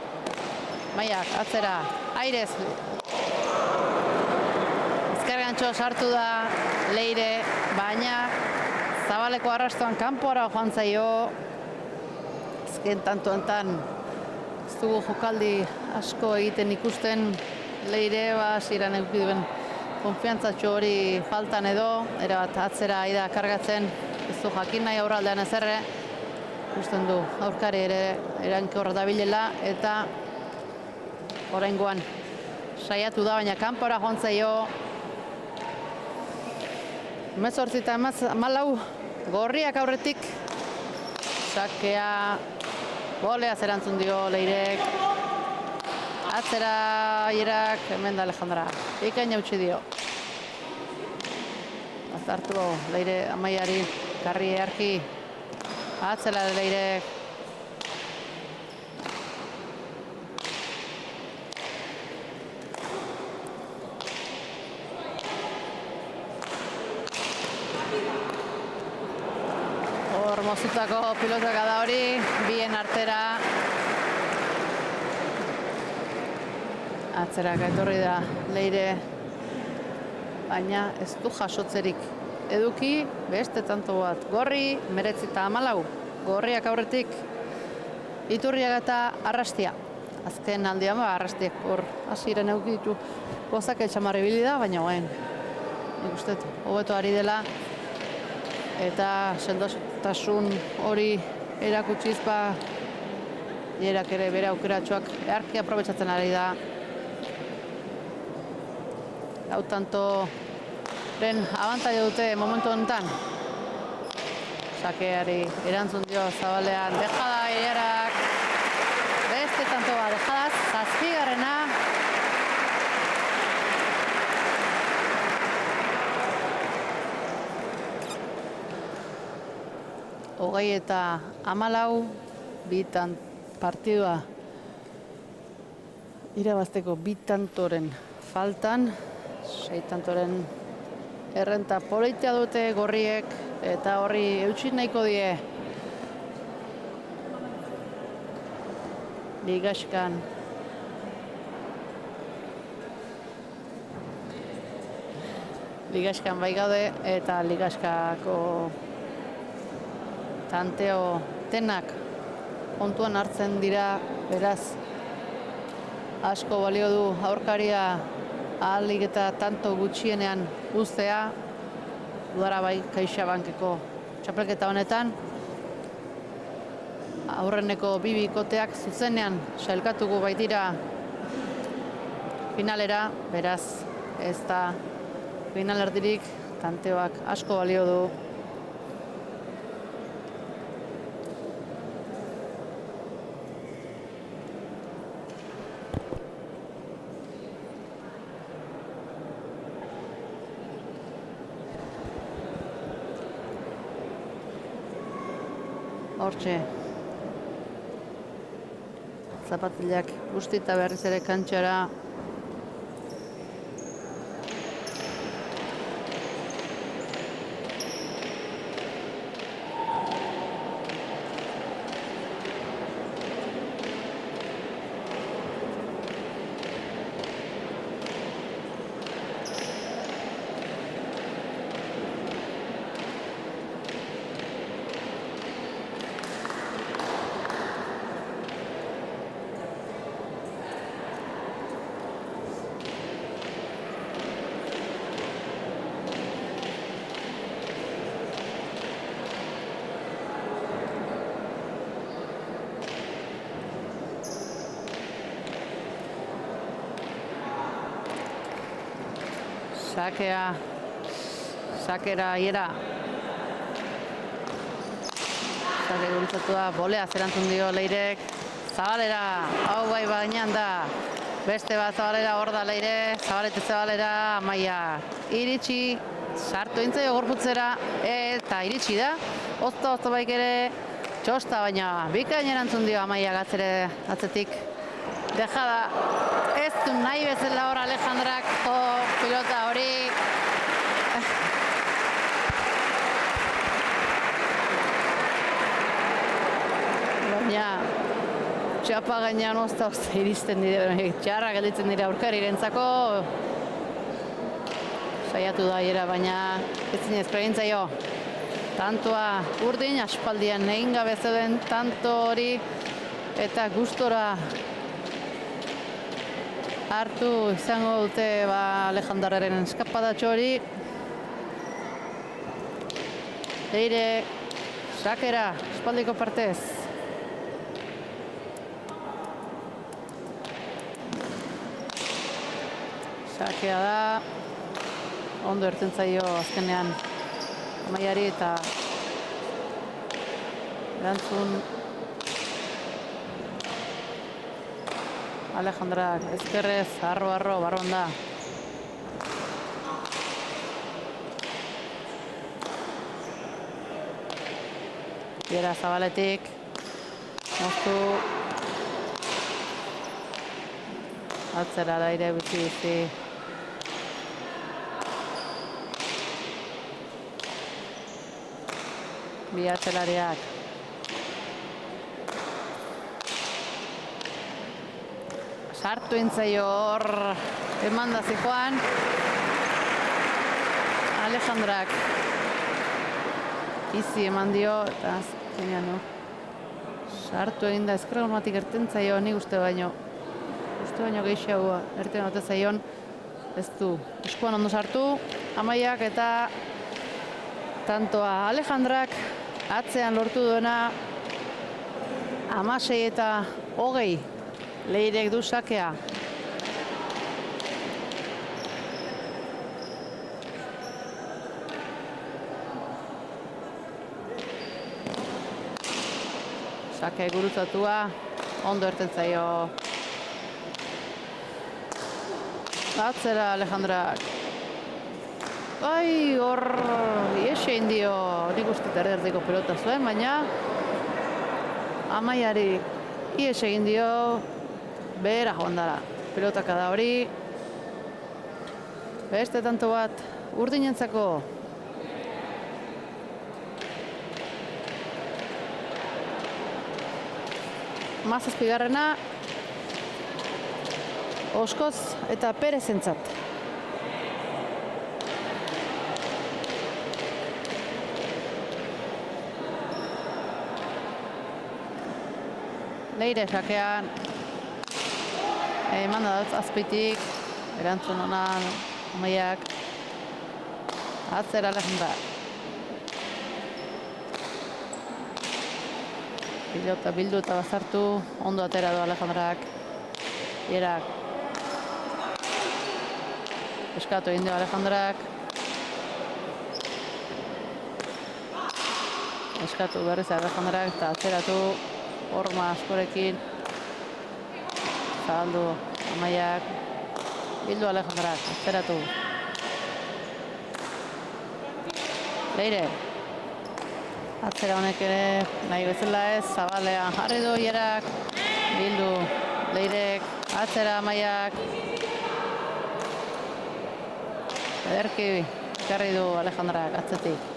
Maiak, atzera, airez. Ezker gantxo sartu da Leire, baina Zabaleko arrastoan kanpora joan zaio. Azken tantoentan ez dugu jokaldi asko egiten ikusten Leire, hasieran eduki duen konfiantzatxo hori faltan edo, erabat atzera aida kargatzen, ez du jakin nahi aurraldean ezerre, ikusten du aurkari ere erankor dabilela eta oraingoan saiatu da, baina kanpora joan zaio. 18 eta 14 gorriak aurretik, sakea goleaz erantzun dio Leirek. Atzera Lierak, hemen da Alejandra. Ikaina utzi dio. Azartu Leire Amaiari, karri earki. Atzera Leirek. Hor mozutako pilotaka da hori, bien artera. Atzera etorri da Leire, baina ez du jasotzerik eduki, beste tanto bat. Gorri, 19 eta 14, gorriak aurretik, Iturriaga eta Arrastia. Azken aldian Arrastiak hor hasiren eduki ditu gozak etxamarri bili da, baina goen. Nik uste, hobeto ari dela, eta sendotasun hori erakutsiz Lierak ere bere aukeratxoak earki aprobetsatzen ari da. Lau tantoren abantaila dute momentu honetan. Sakeari erantzun dio Zabalean, dejada Lierak. Beste tanto bat, dejadaz, 7garrena. Hogei eta 14, bitan partidua irabazteko bitantoren faltan. 6 tantoren errenta politia dute gorriek eta horri eutsi nahiko die. Ligaxkan. Ligaxkan bai gaude eta Ligaxkako tanteo tenak kontuan hartzen dira, beraz asko balio du aurkaria ahalik eta tanto gutxienean uztea. Udara bai CaixaBankeko txapelketa honetan. Aurreneko bi bikoteak zuzenean sailkatuko baitira finalera, beraz ez da finalerdirik, tanteoak asko balio du. Hortxe, zapatilak guztita berriz ere kantxara. Sakea. Sakera iera. Sake gurutzatu da, bolea zerantzun dio Leirek. Zabalera, hau bai bainan da. Beste bat Zabalera hor da Leire. Zabalera, Amaia. Iritsi, sartu intzaio gorputzera, eta iritsi da. Ozta baik ere, txosta baina bikain erantzun dio Amaia gatzere atzetik. Dejada, ez du nahi bezala hor Alejandrak, pilota hori. Baina, txapa gainean ozta iristen dira, txarra gelditzen dira aurkarirentzako. Saiatu da iera, baina ez zinez pregintzaio. Tantoa urdin, aspaldian egin gabe zeuden tanto hori eta gustora hartu izango dute Alejandarraren eskapadatxo hori. Leire, Sakera, aspaldiko partez. Sakea da, ondo ertzen zaio azkenean Amaiari eta erantzun Alejandrak ezkerrez, arro, barron da. Iera Zabaletik, moztu. Atzera Leire bizi. Bi atzelariak. Sartu intzaio hor eman da zikoan. Alejandrak izi eman dio eta azkenean sartu egin da eskraumatik erten zaio nik uste baino. Uste baino gehiago erten ote zaion. Ez du eskuan ondo sartu. Amaiak eta tantoa Alejandrak atzean lortu duena 16 eta 20 Leirek du sakea. Sake gurutzatua, ondo erten zaio. Atzera Alejandrak. Bai, hor iese indio, nik uste erderdiko pelota zuen, baina Amaiari iese egin dio, behera joan dara. Pelotaka da hori. Beste tanto bat urdinentzako. Mazazpigarrena, Oskoz eta Perezentzat. Leire sakean eman da azpitik, erantzun hona Amaiak, atzera Alejandrak. Pilota bildu eta bazartu, ondo atera du Alejandrak. Ierak. Eskatu egin dio Alejandrak. Eskatu berriz Alejandrak eta atzeratu. Horma askorekin. Zabaldu Amaiak. Bildu Alejandrak, atzeratu. Leire. Atzera honek ere nahi bezala ez, Zabalean jarri du Ierak. Bildu Leirek, atzera Amaiak. Ederki ekarri du Alejandrak atzetik.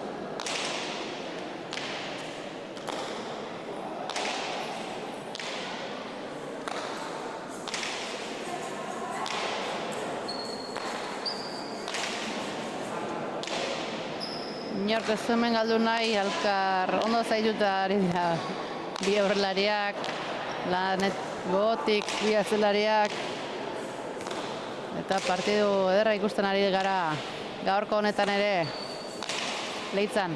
Inork ez hemen galdu nahi, Alkar ondo zaituta ari dira bi aurrelariak, Lanet Gotik, bi atzelariak. Eta partidu ederra ikusten ari gara gaurko honetan ere, Leitzan.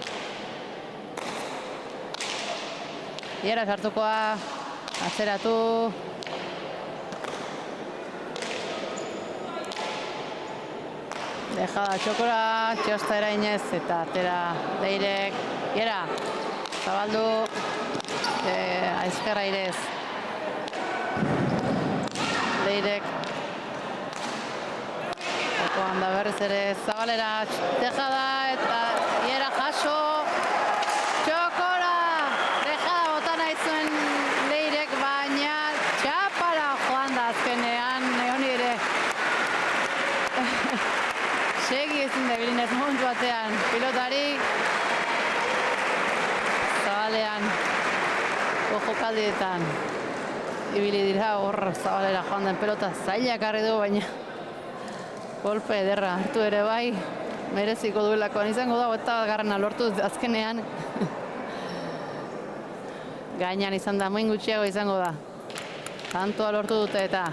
Iera sartukoa, atzeratu. Dejada txokora, txosta erainez eta atera Leirek. Gera, zabaldu, aizkerra irez. Leirek. Jokoan da berriz ere zabalera, dejada eta Gera jaso. Txokora! Dejada bota nahi zuen Leirek, baina txapara joan da azkenean, honi ere. Segi ezin da bilinez momentu batean, pilotari zabalean, jokaldietan ibili dira hor zabalera joan den pelota zailak harri du, baina golpe ederra hartu ere bai, mereziko duelakoan izango da, eta garrana lortu azkenean. Gainan izan da, moin gutxiago izango da. Tantoa lortu dute eta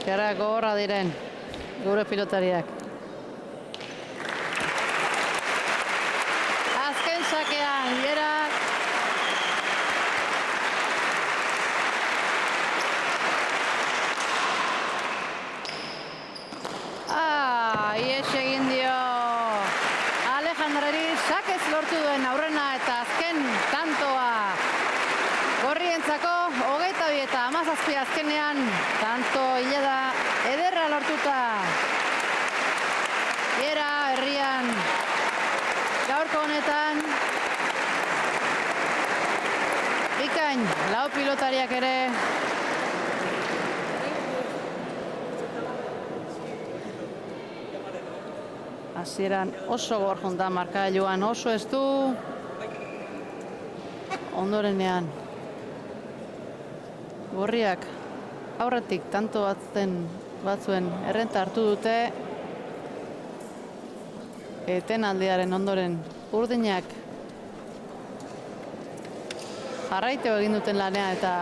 Gara gogorra diren gure pilotariak. Azken sakean, Gerak. Ies egin dio Alejandrari sakez lortu duen aurrena eta azken tantoa. Gorrientzako 22 eta 17 azkenean tanto hilada ederra lortuta. Gera herrian gaurko honetan bikain lau pilotariak ere hasieran oso gor junta markagailuan, oso ez du ondorenean gorriak aurretik tanto batzuen errenta hartu dute. Etenaldiaren ondoren urdinak jarraitu egin duten lanean eta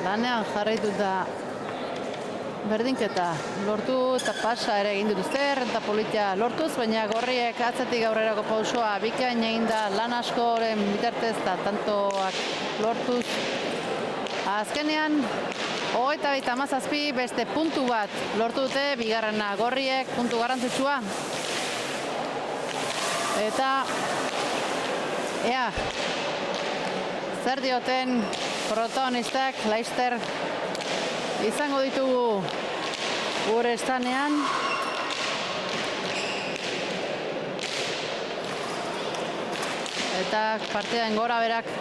lanean jarraituta berdinketa lortu eta pasa ere egin dituzte, errenta politia lortuz, baina gorriek atzetik aurrerako pausoa bikain egin da lan askoren bitartez eta tantoak lortuz. Azkenean, 27-17 beste puntu bat lortu dute, bigarrena gorriek, puntu garrantzitsua. Eta, ea, zer dioten protagonistak, Leicester izango ditugu gure estanean. Eta partidan gora berak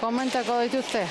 komentako dituzte.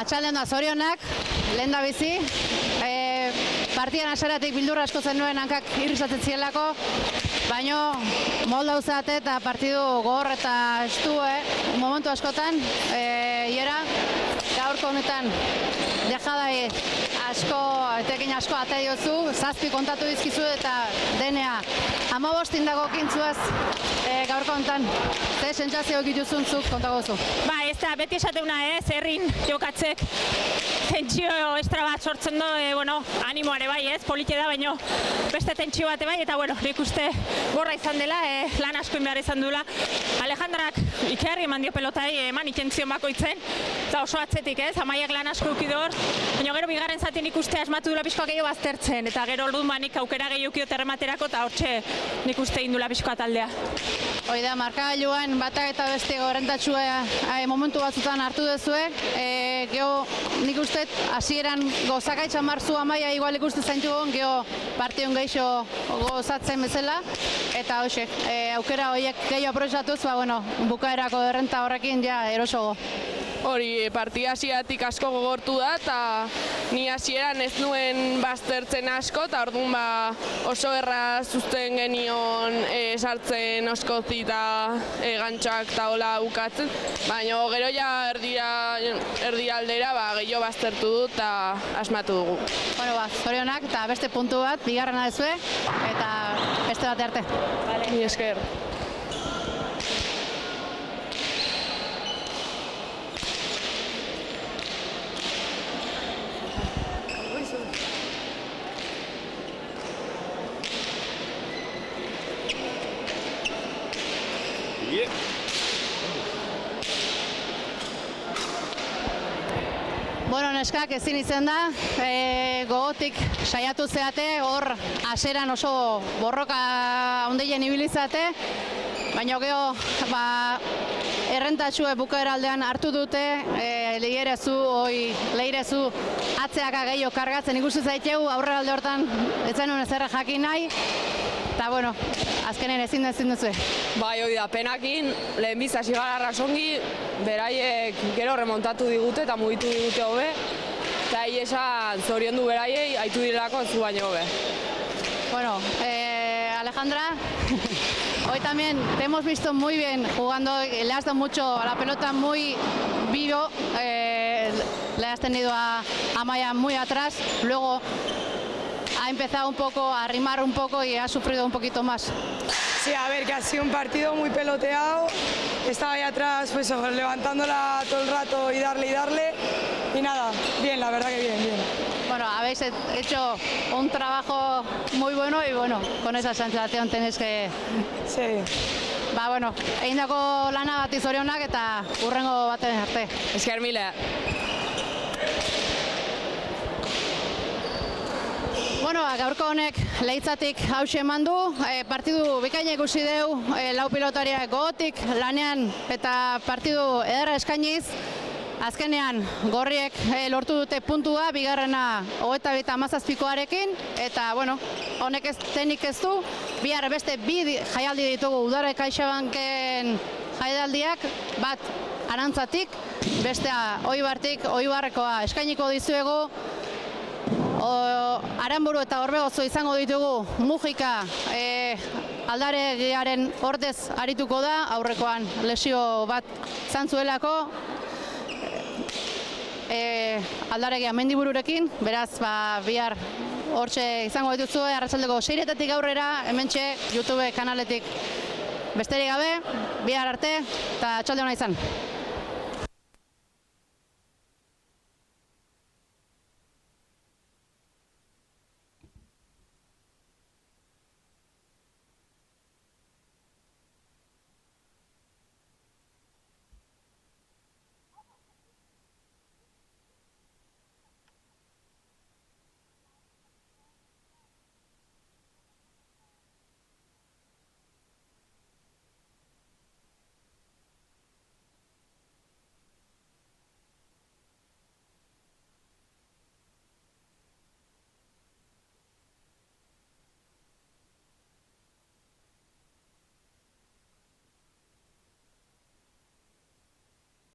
Atxaldean da zorionak, lehen da bizi. Partidan aseratik bildur asko zenuen hankak irrizatzen zielako, baino molda uzate eta partidu gogor eta estu, momentu askotan. Iera, gaurko honetan dejadai asko, etekin asko ate diozu, 7 kontatu dizkizu eta denea 15 dago kintzuaz gaurko honetan. Ze sentsazio egituzun zuk kontako zu? Ba, ez da, beti esateuna herrin jokatzek tentsio estra bat sortzen du, animoare bai, politia da, baino beste tentsio bate bai, eta nik uste gorra izan dela, lan asko behar izan duela. Alejandrak ikerri eman dio pelotai, eman ikentzion bakoitzen, eta oso atzetik, Amaiak lan asko ukidor, baina gero bigarren zatin ikuste asmatu dula pixkoa gehiago baztertzen, eta gero orduan banik aukera gehiago ukidot errematerako, eta hortxe nik uste indula pixkoa taldea. Hoi da, markagailuan batak eta beste gorrentatxua momentu batzutan hartu duzue. Geho, nik uste, hasieran gozakaitxan marzu Amaia igual ikuste zaintu gon, geho partion geixo gozatzen bezala. eta hoxe, aukera horiek gehiago aprobetxatuz, bukaerako errenta horrekin ja erosogo. Hori, partida hasieratik asko gogortu da, eta ni hasieran ez nuen baztertzen asko, eta orduan oso erraz uzten genion sartzen oskozi eta gantxak eta hola bukatzen, baina gero ja erdi aldera gehiago baztertu dut eta asmatu dugu. Zorionak eta beste puntu bat, bigarrena dezue, eta beste bate arte. Ni esker. Neskak ezin izen da, gogotik saiatu zeate, hor haseran oso borroka ondeien ibilizate, baina gero errentatxue bukaeraldean hartu dute, leirezu atzeaka gehiago kargatzen ikusi zaitegu, aurreralde hortan ez zenuen ezerra jakin nahi, eta azkenen ezin duzue. Bai, hori da, penakin, lehen bizasi gara arrasongi, beraiek gero remontatu digute eta mugitu digute hobe, eta esan zoriondu beraiei, haitu direlako ez zu baino hobe. Alejandra, hoy también te hemos visto muy bien jugando, le has dado mucho a la pelota, muy vivo, le has tenido a Maya muy atrás, luego ha empezado un poco a rimar un poco y ha sufrido un poquito más. Sí, a ver, que ha sido un partido muy peloteado, estaba ahí atrás levantándola todo el rato y darle, y nada, bien, la verdad que bien. Habéis hecho un trabajo muy bueno y con esa sensación tenéis que... Sí. Egindako lanagatik zorionak eta hurrengo baten arte. Esker mila. Gaurko honek lehitzatik hauxe eman du, partidu bikaina ikusi deu, lau pilotariak gogotik lanean eta partidu ederra eskainiz. Azkenean gorriek lortu dute puntua, bigarrena 22-17koarekin, eta honek ez tenik ez du, bihar beste bi jaialdi ditugu Udara CaixaBanken jaialdiak, bat Arantzatik, bestea Oibartik, Oibarrekoa eskainiko dizuegu, Aranburu eta Orbegozo izango ditugu, Mujika aldaregiaren ordez arituko da, aurrekoan lesio bat zantzuelako, aldaregia mendibururekin, beraz bihar hortxe izango dituzue, arratsaldeko 6:00 aurrera, hementxe YouTube kanaletik. Besterik gabe, bihar arte eta atxalde ona izan.